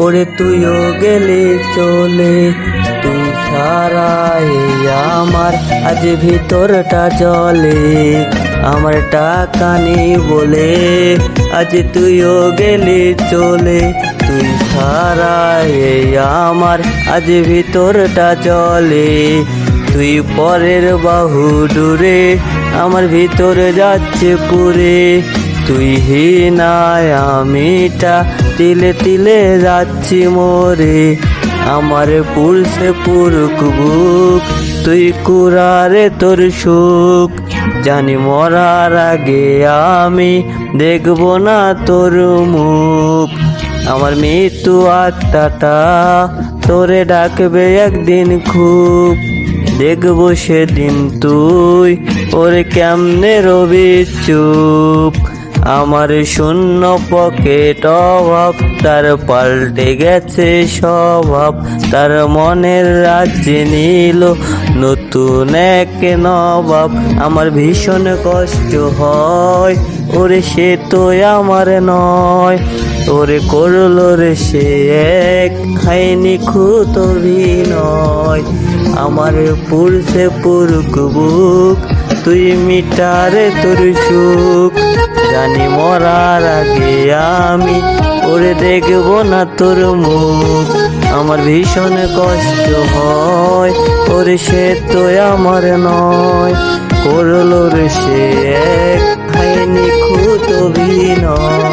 ওরে তুইও গেলি চলে, তুই ছাড়াই আমার আজ ভিতরটা জলে। আমার টাকা নেই বলে আজ তুইও গেলি চলে, তুই ছাড়াই আমার আজ ভিতরটা জলে। তুই পরের বাহু ডুরে আমার ভিতরে যাচ্ছে পুরে, তুই হিনায় আমিটা তিলে তিলে যাচ্ছি মোরে। আমার পুরসে পুরুক বুক, তুই কুরারে তোর সুখ, জানি মরার আগে আমি দেখবো না তোর মুখ। আমার মৃত্যু আত্মাটা তোরে ডাকবে একদিন খুব, দেখবো সেদিন তুই ওরে কেমনে রবি চুপ। আমার শূন্য পকেট অভাব, তার পাল্টে গেছে স্বভাব, তার মনের রাজ্যে নিল নতুন এক নবাব। আমার ভীষণ কষ্ট হয়, ওরে সে তো আমার নয়, ওরে করলো রে সে এক খাইনি খুত অভিনয়। আমার পুরসে পুরুক বুক, তুই মিটারে তোর সুখ, জানি মরার আগে আমি ওরে দেখবো না তোর মুখ। আমার ভীষণ কষ্ট হয়, ওরে সে তো আমার নয়, করলো রে সে এক খাইনি খুত অভিনয়।